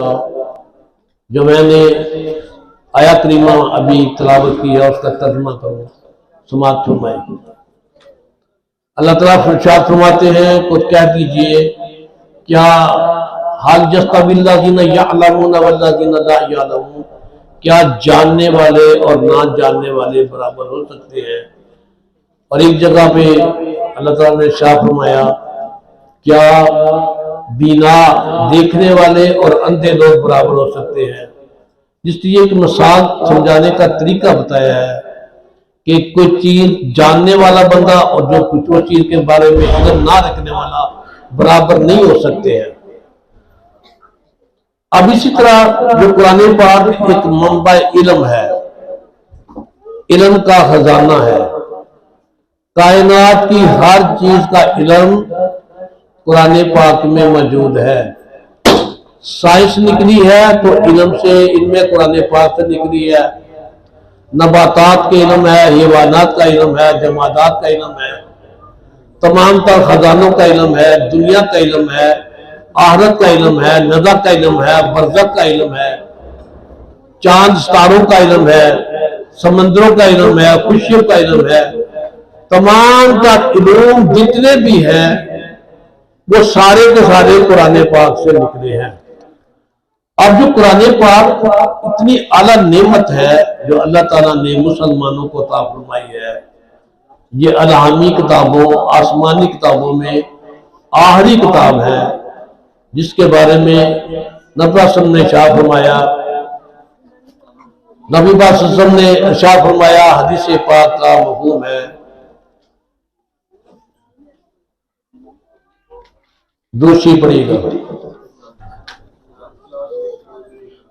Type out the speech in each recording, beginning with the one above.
کا جو میں نے آیت کریمہ ابھی تلاوت کی ہے اس کا ترجمہ کروں، سماعت فرمائیں۔ اللہ تعالیٰ ارشاد فرماتے ہیں کچھ کہہ دیجئے کیا حال یستوی الذین یعلمون والذین لا یعلمون، کیا جاننے والے اور نہ جاننے والے برابر ہو سکتے ہیں؟ اور ایک جگہ پہ اللہ تعالیٰ نے ارشاد فرمایا کیا بینا دیکھنے والے اور اندھے لوگ برابر ہو سکتے ہیں؟ جس لیے ایک مثال سمجھانے کا طریقہ بتایا ہے کہ کوئی چیز جاننے والا بندہ اور جو کچھ وہ چیز کے بارے میں علم نہ رکھنے والا برابر نہیں ہو سکتے ہیں۔ اب اسی طرح جو قرآن پاک ایک منبع علم ہے، علم کا خزانہ ہے، کائنات کی ہر چیز کا علم قرآن پاک میں موجود ہے۔ سائنس نکلی ہے تو علم قرآن پاک سے نکلی ہے، نباتات کا علم ہے، حیوانات کا علم ہے، جمادات کا علم ہے، تمام تر خزانوں کا علم ہے، دنیا کا علم ہے، آخرت کا علم ہے، نزع کا علم ہے، برزخ کا علم ہے، چاند ستاروں کا علم ہے، سمندروں کا علم ہے، خوشیوں کا علم ہے، تمام تر علوم جتنے بھی ہیں وہ سارے کے سارے قرآن پاک سے نکلے ہیں۔ اب جو قرآن پاک اتنی اعلیٰ نعمت ہے جو اللہ تعالیٰ نے مسلمانوں کو عطا فرمائی ہے، یہ الہامی کتابوں آسمانی کتابوں میں آخری کتاب ہے جس کے بارے میں نبی صلی اللہ علیہ وسلم نے ارشاد فرمایا، نبی پاک صلی اللہ علیہ وسلم نے ارشاد فرمایا، حدیث پاک کا مفہوم ہے، دوسری پڑھیے گا،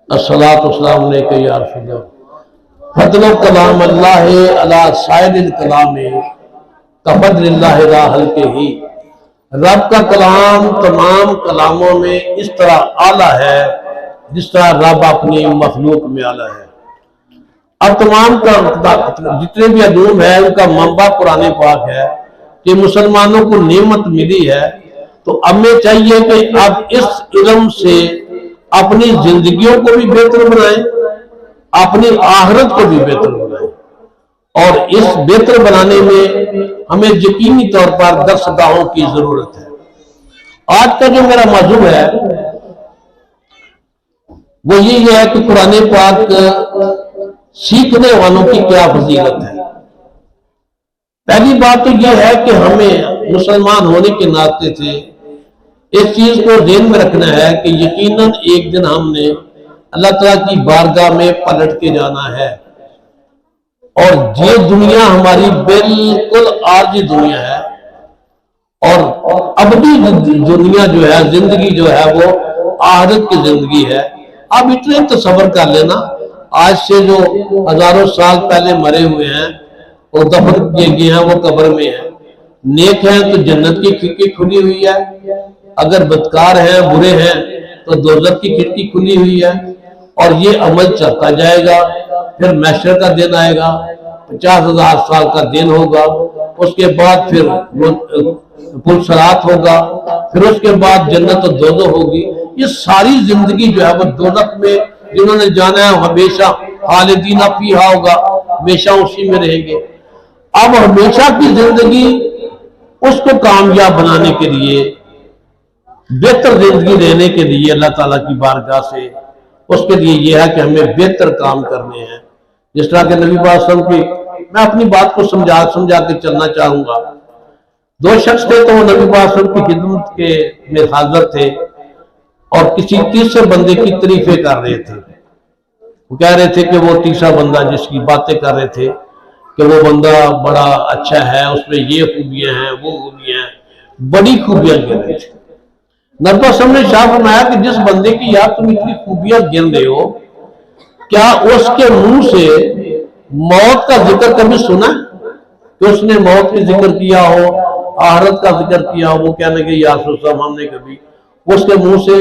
الصلاۃ والسلام علیکہ یا رسول اللہ، فضل کلام اللہ علی سائر الکلام کفضل اللہ لا خلقہ، رب کا کلام تمام کلاموں میں اس طرح اعلیٰ ہے جس طرح رب اپنی مخلوق میں اعلیٰ ہے۔ اب تمام جتنے بھی علوم ہیں ان کا منبع قرآن پاک ہے کہ مسلمانوں کو نعمت ملی ہے تو ہمیں چاہیے کہ اب اس علم سے اپنی زندگیوں کو بھی بہتر بنائیں، اپنی آخرت کو بھی بہتر بنائیں، اور اس بہتر بنانے میں ہمیں یقینی طور پر درس گاہوں کی ضرورت ہے۔ آج کا جو میرا موضوع ہے وہ یہ ہے کہ قرآن پاک سیکھنے والوں کی کیا فضیلت ہے۔ پہلی بات تو یہ ہے کہ ہمیں مسلمان ہونے کے ناطے سے اس چیز کو ذہن میں رکھنا ہے کہ یقیناً ایک دن ہم نے اللہ تعالیٰ کی بارگاہ میں پلٹ کے جانا ہے، اور یہ دنیا ہماری بالکل عارضی دنیا ہے، اور ابدی دنیا جو ہے، زندگی جو ہے وہ آخرت کی زندگی ہے۔ اب اتنے تصور کر لینا، آج سے جو ہزاروں سال پہلے مرے ہوئے ہیں اور دفن کیے گئے ہیں وہ قبر میں ہیں، نیک ہیں تو جنت کی کھڑکی کھلی ہوئی ہے، اگر بدکار ہیں برے ہیں تو دوزخ کی کھڑکی کھلی ہوئی ہے، اور یہ عمل چلتا جائے گا۔ پھر محشر کا دن آئے گا، 50,000 سال کا دن ہوگا، اس کے بعد پھر پل صراط ہوگا، پھر اس کے بعد جنت و دوزخ ہوگی۔ یہ ساری زندگی جو ہے وہ دوزخ میں جنہوں نے جانا ہے ہمیشہ خالدین فیہا ہوگا، ہمیشہ اسی میں رہیں گے۔ اب ہمیشہ کی زندگی اس کو کامیاب بنانے کے لیے، بہتر زندگی رہنے کے لیے اللہ تعالیٰ کی بارگاہ سے اس کے لیے یہ ہے کہ ہمیں بہتر کام کرنے ہیں۔ جس طرح کہ نبی پاک صلی اللہ علیہ وسلم کی، میں اپنی بات کو سمجھا کے چلنا چاہوں گا۔ دو شخص تھے تو وہ نبی پاک صلی اللہ علیہ وسلم کی خدمت کے میں حاضر تھے اور کسی تیسرے بندے کی تعریفیں کر رہے تھے۔ وہ کہہ رہے تھے کہ وہ تیسرا بندہ جس کی باتیں کر رہے تھے کہ وہ بندہ بڑا اچھا ہے، اس میں یہ خوبیاں ہیں وہ خوبیاں ہیں، بڑی خوبیاں گر رہے تھے۔ نبی صلی اللہ علیہ وسلم نے شاہ فرمایا کہ جس بندے کی یار تم اتنی خوبیاں گن رہے ہو، کیا اس کے منہ سے موت کا ذکر کبھی سنا کہ اس نے موت کا ذکر کیا ہو، آخرت کا ذکر کیا ہو؟ وہ کہنے کہ یا رسول اللہ ہم نے کبھی اس کے منہ سے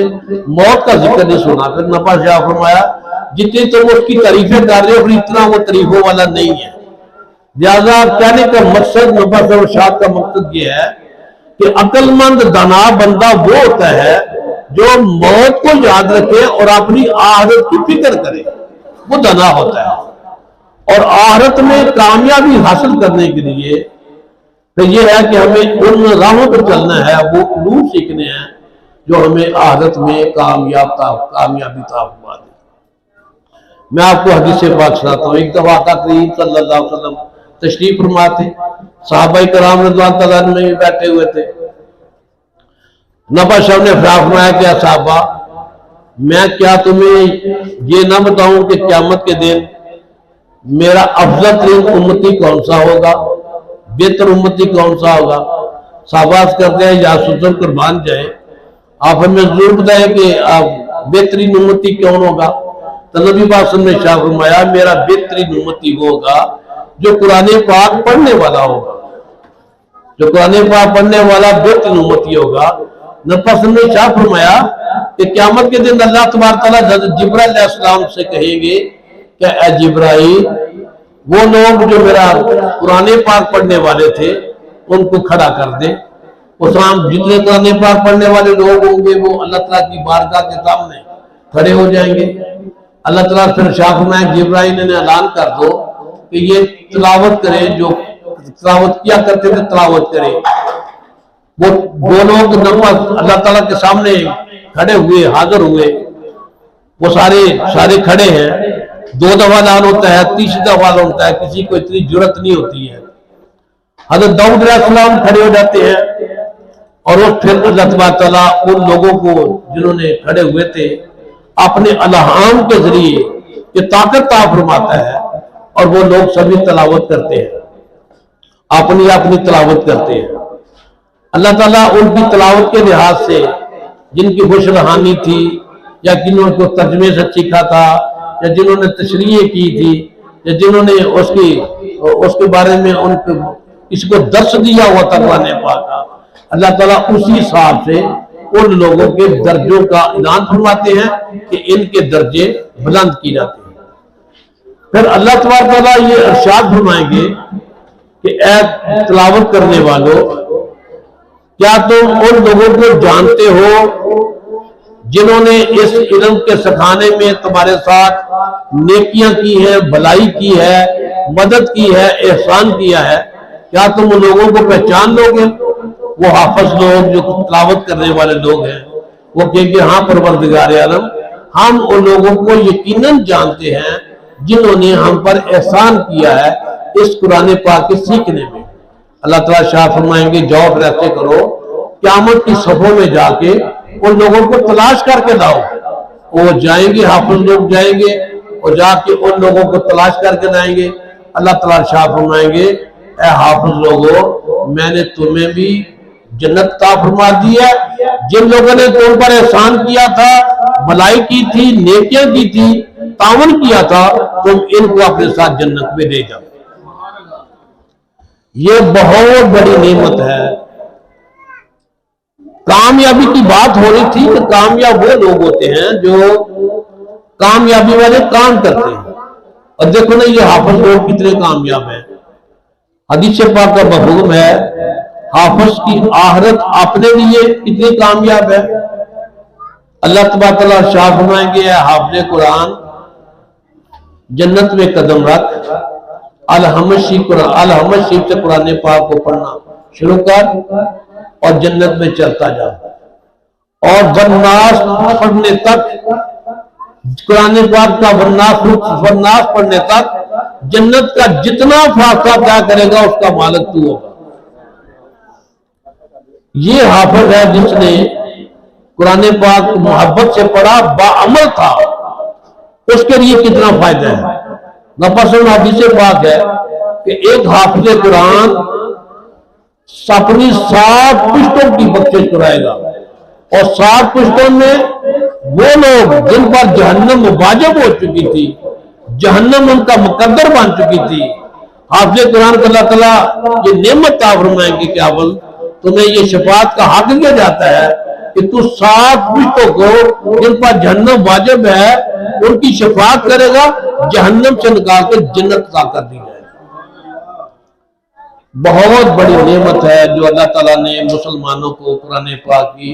موت کا ذکر نہیں سنا۔ پھر نبی شاہ فرمایا جتنی تم اس کی تعریفیں کر رہے ہو پھر اتنا وہ تعریفوں والا نہیں ہے۔ لہذا کہنے کا مقصد، نبی صاحب کا مقصد یہ ہے کہ عقل مند دانا بندہ وہ ہوتا ہے جو موت کو یاد رکھے اور اپنی آخرت کی فکر کرے وہ دنا ہوتا ہے۔ اور آخرت میں کامیابی حاصل کرنے کے لیے پھر یہ ہے کہ ہمیں ان راہوں پر چلنا ہے، وہ علوم سیکھنے ہیں جو ہمیں آخرت میں کامیابی فرما دے۔ میں آپ کو حدیث پاک سناتا ہوں۔ ایک دفعہ آقا کریم صلی اللہ علیہ وسلم تشریف فرما تھے، صحابہ کرام رضوان تعالیٰ عنہ میں بھی بیٹھے ہوئے تھے۔ نبی صاحب نے فرمایا کہ صحابہ میں کیا تمہیں یہ نہ بتاؤں کہ قیامت کے دن میرا افضل ترین امتی کون سا ہوگا، بہتر امتی کون سا ہوگا؟ صحابہ کرتے ہیں یا سلطن قربان جائے، آپ ہمیں ضرور بتائیں کہ آپ بہترین امتی کون ہوگا؟ تو نبی پاک نے ارشاد فرمایا میرا بہترین امتی وہ ہوگا جو قرآن پاک پڑھنے والا ہوگا، جو قرآن پاک پڑھنے والا بہترین امتی ہوگا۔ نبی پاک نے ارشاد فرمایا کہ قیامت کے دن اللہ تبارک تعالیٰ حضرت جبرائیل علیہ السلام سے کہیں گے کہ اے جبرائیل وہ لوگ جو میرا قرآن پاک پڑھنے والے تھے ان کو کھڑا کر دیں۔ اس وقت جتنے قرآن پاک پڑھنے والے لوگ ہوں گے وہ اللہ تعالیٰ کی بارگاہ کے سامنے کھڑے ہو جائیں گے۔ اللہ تعالیٰ پھر ارشاد فرمایا جبرائیل نے اعلان کر دو کہ یہ تلاوت کرے، جو تلاوت کیا کرتے تھے تلاوت کرے۔ وہ دو لوگ اللہ تعالیٰ کے سامنے کھڑے ہوئے، حاضر ہوئے، وہ سارے کھڑے ہیں۔ دو دفعہ اعلان ہوتا ہے، تیسری دفعہ اعلان ہوتا ہے، کسی کو اتنی جرت نہیں ہوتی ہے۔ حضرت داؤد علیہ السلام کھڑے ہو جاتے ہیں اور وہ پھر اللہ تبارک تعالیٰ ان لوگوں کو جنہوں نے کھڑے ہوئے تھے اپنے الہام کے ذریعے یہ طاقت عطا فرماتا ہے اور وہ لوگ سبھی تلاوت کرتے ہیں، اپنی تلاوت کرتے ہیں۔ اللہ تعالیٰ ان کی تلاوت کے لحاظ سے جن کی خوش رحانی تھی یا جنہوں کو ترجمے سے سیکھا تھا یا جنہوں نے تشریح کی تھی یا جنہوں نے اس کے بارے میں اس کو درس دیا ہوا تھا قرآن پاک کا، اللہ تعالیٰ اسی حساب سے ان لوگوں کے درجوں کا اعلان فرماتے ہیں کہ ان کے درجے بلند کی جاتے ہیں۔ پھر اللہ تبارک تعالیٰ یہ ارشاد فرمائیں گے کہ اے تلاوت کرنے والوں کیا تم ان لوگوں کو جانتے ہو جنہوں نے اس علم کے سکھانے میں تمہارے ساتھ نیکیاں کی ہیں، بھلائی کی ہے، مدد کی ہے، احسان کیا ہے؟ کیا تم ان لوگوں کو پہچان لو گے؟ وہ حافظ لوگ جو تلاوت کرنے والے لوگ ہیں وہ کہیں گے ہاں پروردگار عالم ہم ان لوگوں کو یقیناً جانتے ہیں جنہوں نے ہم پر احسان کیا ہے اس قرآن پاک کے سیکھنے میں۔ اللہ تعالیٰ شاہ فرمائیں گے جاؤ پھر ایسے کرو، قیامت کی صفوں میں جا کے ان لوگوں کو تلاش کر کے لاؤ۔ وہ جائیں گے، حافظ لوگ جائیں گے اور جا کے ان لوگوں کو تلاش کر کے لائیں گے۔ اللہ تعالیٰ شاہ فرمائیں گے اے حافظ لوگوں میں نے تمہیں بھی جنت عطا فرما دی ہے، جن لوگوں نے تم پر احسان کیا تھا، بھلائی کی تھی، نیکیاں کی تھی، تعاون کیا تھا، تم ان کو اپنے ساتھ جنت میں لے جاؤ۔ یہ بہت بڑی نعمت ہے۔ کامیابی کی بات ہو رہی تھی کہ کامیاب وہ لوگ ہوتے ہیں جو کامیابی والے کام کرتے ہیں، اور دیکھو نا یہ حافظ لوگ کتنے کامیاب ہیں۔ حدیث پاک کا مفہوم ہے حافظ کی آخرت اپنے لیے کتنی کامیاب ہے۔ اللہ تبارک تعالیٰ شاہ فرمائیں گے اے حافظ قرآن جنت میں قدم رکھ، الحمد شریف سے قرآن پاک کو پڑھنا شروع کر اور جنت میں چلتا جا، اور والناس پڑھنے تک، قرآن پاک کا والناس پڑھنے تک جنت کا جتنا فاصلہ طے کرے گا اس کا مالک تو ہوگا۔ یہ حافظ ہے جس نے قرآن پاک محبت سے پڑھا، باعمل تھا، اس کے لیے کتنا فائدہ ہے۔ نفس حدیث پاک ہے کہ ایک حافظ قرآن اپنی 60 پشتوں کی بخشش کرائے گا، اور 60 پشتوں میں وہ لوگ جن پر جہنم واجب ہو چکی تھی، جہنم ان کا مقدر بن چکی تھی، حافظ قرآن کا اللہ تعالیٰ یہ نعمت عطا فرمائیں گے کہ اول تمہیں یہ شفاعت کا حق دیا جاتا ہے کہ تو 60 پشتوں کو جن پر جہنم واجب ہے ان کی شفاعت کرے گا، جہنم سے نکال کے جنت عطا کر دی جائے گا۔ بہت بڑی نعمت ہے جو اللہ تعالیٰ نے مسلمانوں کو قرآن پاک کی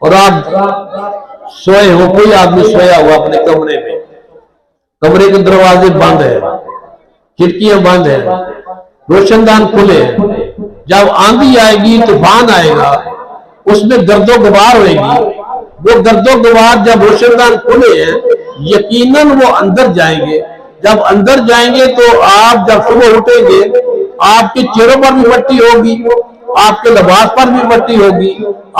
اور آپ سوئے ہو, کوئی آدمی سویا ہوا اپنے کمرے میں, کمرے کے دروازے بند ہیں, کھڑکیاں بند ہیں, روشن دان کھلے ہیں, جب آندھی آئے گی, طوفان آئے گا, اس میں گرد و غبار ہوئے گی, وہ گرد و غبار جب روشن دان کھلے ہیں یقیناً وہ اندر جائیں گے. جب اندر جائیں گے تو آپ جب صبح اٹھیں گے آپ کے چہروں پر بھی مٹی ہوگی, آپ کے لباس پر بھی مٹی ہوگی,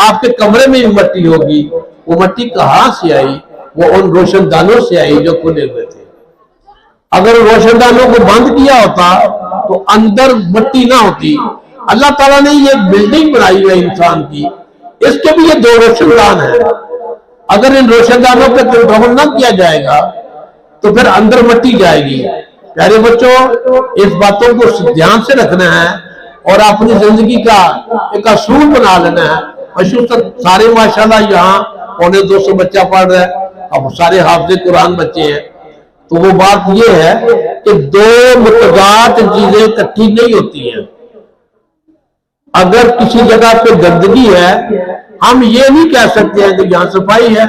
آپ کے کمرے میں بھی مٹی ہوگی. وہ مٹی کہاں سے آئی؟ وہ ان روشن دانوں سے آئی جو کھلے ہوئے تھے. اگر روشن دانوں کو بند کیا ہوتا تو اندر مٹی نہ ہوتی. اللہ تعالیٰ نے یہ بلڈنگ بنائی ہے انسان کی, اس کے بھی یہ دو روشن دان ہیں. اگر ان روشن دانوں پہ کنٹرول نہ کیا جائے گا تو پھر اندر مٹی جائے گی. پیارے بچوں, اس باتوں کو دھیان سے رکھنا ہے اور اپنی زندگی کا ایک اصول بنا لینا ہے. سارے ماشاءاللہ یہاں 250 بچہ پڑھ رہا ہے, اب سارے حافظ قرآن بچے ہیں. تو وہ بات یہ ہے کہ دو متضاد چیزیں اکٹھی نہیں ہوتی ہیں. اگر کسی جگہ پہ گندگی ہے ہم یہ نہیں کہہ سکتے ہیں کہ یہاں صفائی ہے,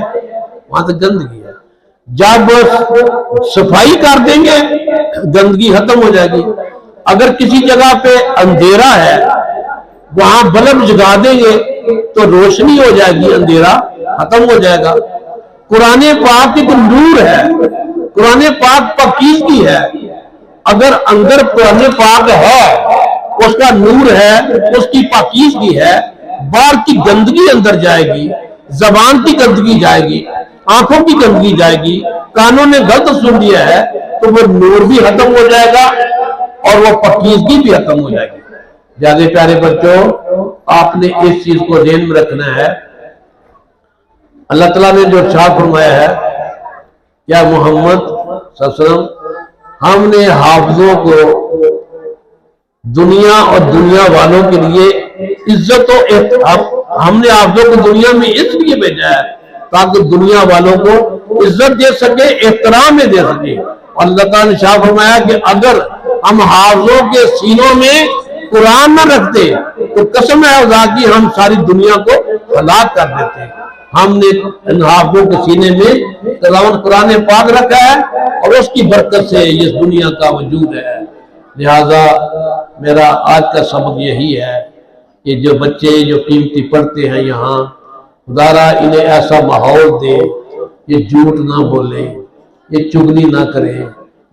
وہاں تو گندگی ہے. جب صفائی کر دیں گے گندگی ختم ہو جائے گی. اگر کسی جگہ پہ اندھیرا ہے وہاں بلب جگا دیں گے تو روشنی ہو جائے گی, اندھیرا ختم ہو جائے گا. قرآن پاک ایک نور ہے, قرآن پاک پاکیزگی ہے. اگر اندر قرآن پاک ہے, اس کا نور ہے, اس کی پاکیزگی ہے, باہر کی گندگی اندر جائے گی, زبان کی گندگی جائے گی, آنکھوں کی گندگی جائے گی, کانوں نے غلط سن لیا ہے تو وہ نور بھی ختم ہو جائے گا اور وہ پاکیزگی بھی ختم ہو جائے گی. زیادہ پیارے بچوں, آپ نے اس چیز کو ذہن میں رکھنا ہے. اللہ تعالیٰ نے جو ارشاد فرمایا ہے, یا محمد صلی اللہ علیہ وسلم, ہم نے حافظوں کو دنیا اور دنیا والوں کے لیے عزت ہم نے حافظوں کو دنیا میں اس لیے بھیجا ہے تاکہ دنیا والوں کو عزت دے سکے, احترام دے سکے. اور اللہ تعالیٰ نے ارشاد فرمایا کہ اگر ہم حافظوں کے سینوں میں قرآن نہ رکھتے تو قسم ہے خدا کی ہم ساری دنیا کو ہلاک کر دیتے. ہم نے ان حافظوں کے سینے میں تلاوت قرآن پاک رکھا ہے اور اس کی برکت سے اس دنیا کا وجود ہے. لہذا میرا آج کا سبق یہی ہے کہ جو بچے جو قیمتی پڑھتے ہیں یہاں, خدا را انہیں ایسا ماحول دے, یہ جھوٹ نہ بولے, یہ چگلی نہ کرے,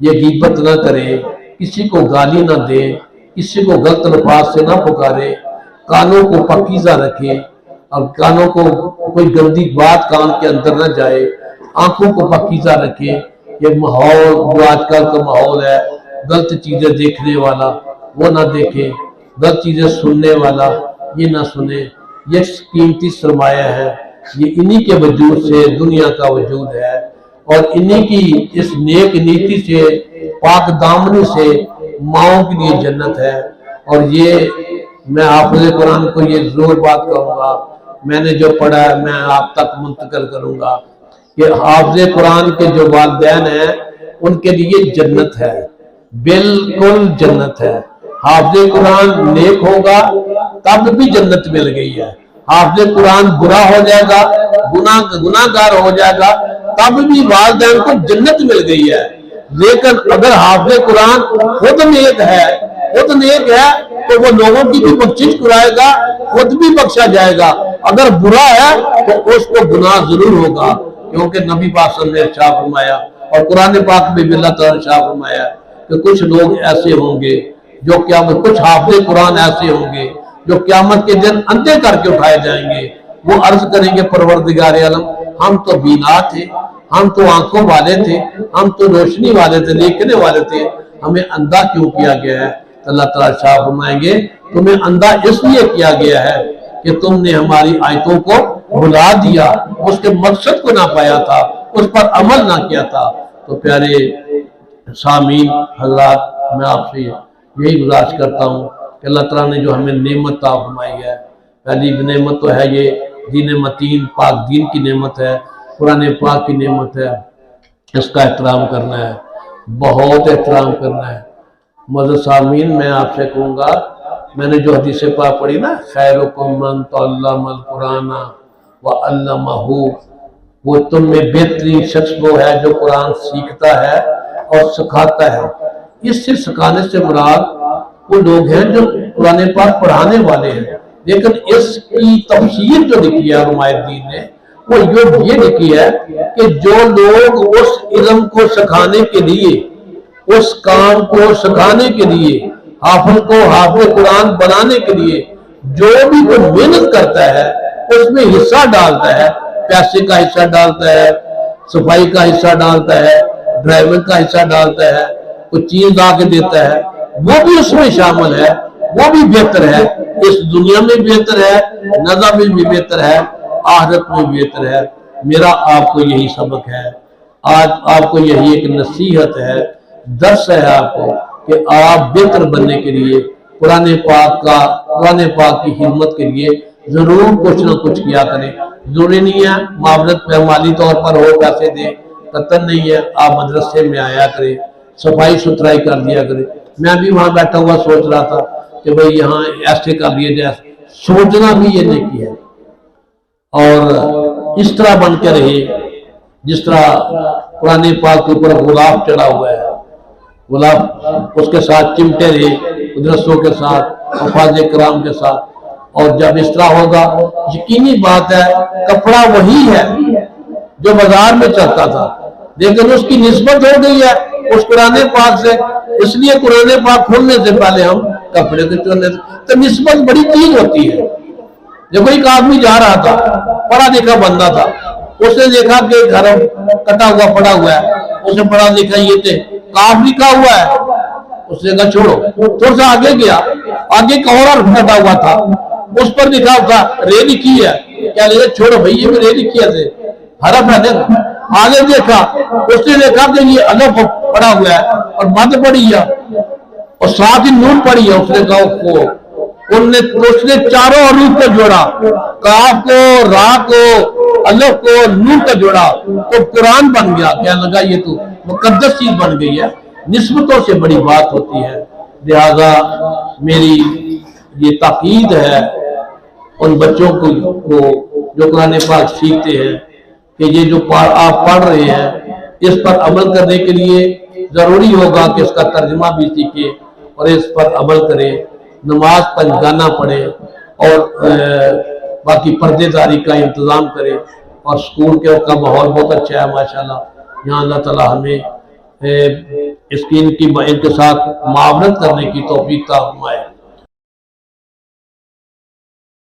یہ غیبت نہ کرے, کسی کو گالی نہ دے, کسی کو غلط الفاظ سے نہ پکارے, کانوں کو پاکیزہ رکھے اور کانوں کو کوئی گندی بات کان کے اندر نہ جائے, آنکھوں کو پاکیزہ رکھے. یہ ماحول جو آج کل کا ماحول ہے, غلط چیزیں دیکھنے والا وہ نہ دیکھے, غلط چیزیں سننے والا یہ نہ سنے. یہ قیمتی سرمایہ ہے, یہ انہی کے وجود سے دنیا کا وجود ہے اور انہی کی اس نیک نیتی سے, پاک دامنی سے ماؤں کے لیے جنت ہے. اور یہ میں حافظ قرآن کو یہ ضرور بات کہوں گا, میں نے جو پڑھا ہے میں آپ تک منتقل کروں گا کہ حافظ قرآن کے جو والدین ہیں ان کے لیے جنت ہے, بالکل جنت ہے. حافظ قرآن نیک ہوگا تب بھی جنت مل گئی ہے, حافظ قرآن برا ہو جائے گا, گناہ گار ہو جائے گا تب بھی والدین کو جنت مل گئی ہے. لیکن اگر حافظ قرآن خود نیک ہے تو وہ لوگوں کی بھی بخشش کرائے گا, خود بھی بخشا جائے گا. اگر برا ہے تو اس کو گناہ ضرور ہوگا, کیونکہ نبی پاک صلی اللہ علیہ وسلم نے ارشاد فرمایا اور قرآن پاک میں بھی اللہ تعالیٰ نے ارشاد فرمایا کہ کچھ لوگ ایسے ہوں گے جو قیامت, کچھ حافظ قرآن ایسے ہوں گے جو قیامت کے دن اندھے کر کے اٹھائے جائیں گے. وہ عرض کریں گے پروردگار عالم, ہم تو بینا تھے, ہم تو آنکھوں والے تھے, ہم تو روشنی والے تھے, دیکھنے والے تھے, ہمیں اندھا کیوں کیا گیا ہے؟ تو اللہ تعالیٰ ارشاد فرمائیں گے تمہیں اندھا اس لیے کیا گیا ہے کہ تم نے ہماری آیتوں کو بھلا دیا, اس کے مقصد کو نہ پایا تھا, اس پر عمل نہ کیا تھا. تو پیارے سامعین حضرات, میں آپ سے یہی گزارش کرتا ہوں کہ اللہ تعالیٰ نے جو ہمیں نعمت عطا فرمائی ہے, پہلی نعمت تو ہے یہ دین متین, پاک دین کی نعمت ہے, قرآن پاک کی نعمت ہے. اس کا احترام کرنا ہے, بہت احترام کرنا ہے. معزز سامعین, میں آپ سے کہوں گا, میں نے جو حدیث پاک پڑھی نا, خیرکم من تعلم القرآن وَعَلَّمَهُ، وہ تم میں بہترین شخص وہ ہے جو قرآن سیکھتا ہے اور سکھاتا ہے۔ اس سے سکھانے سے مراد وہ لوگ ہیں جو قرآن پاک پڑھانے والے ہیں، لیکن اس کی تفسیر جو لکھی ہے علماء دین نے وہ یہ لکھی ہے کہ جو لوگ اس علم کو سکھانے کے لیے، اس کام کو سکھانے کے لیے، حافظ کو حافظ قرآن بنانے کے لیے جو بھی کوئی محنت کرتا ہے، اس میں حصہ ڈالتا ہے، پیسے کا حصہ ڈالتا ہے، صفائی کا حصہ ڈالتا ہے، ڈرائیور کا حصہ ڈالتا ہے، کوئی چیز لا کے دیتا ہے، وہ بھی اس میں شامل ہے، وہ بھی بہتر ہے، اس دنیا میں بہتر ہے، نظر میں بھی بہتر ہے، آخرت میں بھی بہتر ہے۔ میرا آپ کو یہی سبق ہے، آج آپ کو یہی ایک نصیحت ہے، درس ہے آپ کو کہ آپ بہتر بننے کے لیے قرآن پاک کی خدمت کے لیے ضرور کچھ نہ کچھ کیا کریں۔ ضروری نہیں ہے معاونت پہ مالی طور پر ہو پیسے دیں، قطن نہیں ہے، آپ مدرسے میں آیا کریں، صفائی ستھرائی کر دیا کریں۔ میں بھی وہاں بیٹھا ہوا سوچ رہا تھا کہ بھئی یہاں ایسے کر لیے جائے، سوچنا بھی یہ نیکی ہے، اور اس طرح بن کے رہے جس طرح قرآن پاک کے اوپر غلاف چڑھا ہوا ہے، غلاف اس کے ساتھ چمٹے رہے مدرسوں کے ساتھ، حفاظ کرام کے ساتھ، اور جب اس طرح ہوگا یقینی بات ہے کپڑا وہی ہے جو بازار میں چلتا تھا، لیکن اس کی نسبت ہو گئی ہے اس قرآن پاک سے، اس لیے قرآن پاک کھولنے سے پہلے ہم کپڑے کو چلنے سے، تو نسبت بڑی چیز ہوتی ہے۔ جب ایک آدمی جا رہا تھا، پڑھا لکھا بندہ تھا، اس نے دیکھا کہ گھر کٹا ہوا پڑا ہوا ہے، اس نے پڑھا لکھا یہ تھے کاف لکھا ہوا ہے، اس نے کہا چھوڑو، تھوڑا سا آگے گیا، آگے ایک اور حرف کٹا ہوا تھا، اس پر لکھا تھا رے لکھی ہے، کیا لکھا چھوڑو بھائی یہ رے لکھی ہے حرف ہے دیکھا، آگے دیکھا اس نے دیکھا کہ یہ الف پڑا ہوا ہے اور مد پڑی ہے اور ساتھ ہی نون پڑی ہے، اس نے کہا اس نے چاروں حروف کو جوڑا، کاف کو، را کو، الف کو، نون کو جوڑا تو قرآن بن گیا۔ کیا لگا یہ تو مقدس چیز بن گئی ہے، نسبتوں سے بڑی بات ہوتی ہے۔ لہذا میری یہ تاکید ہے ان بچوں کو جو قرآن پاک سیکھتے ہیں کہ یہ جو آپ پڑھ رہے ہیں اس پر عمل کرنے کے لیے ضروری ہوگا کہ اس کا ترجمہ بھی سیکھیں اور اس پر عمل کریں، نماز پنجگانہ پڑھیں اور باقی پردے داری کا انتظام کریں، اور سکول کا ماحول بہت اچھا ہے ماشاءاللہ، یہاں اللہ تعالی ہمیں ان کے ساتھ معاونت کرنے کی توفیق عطا فرمائے۔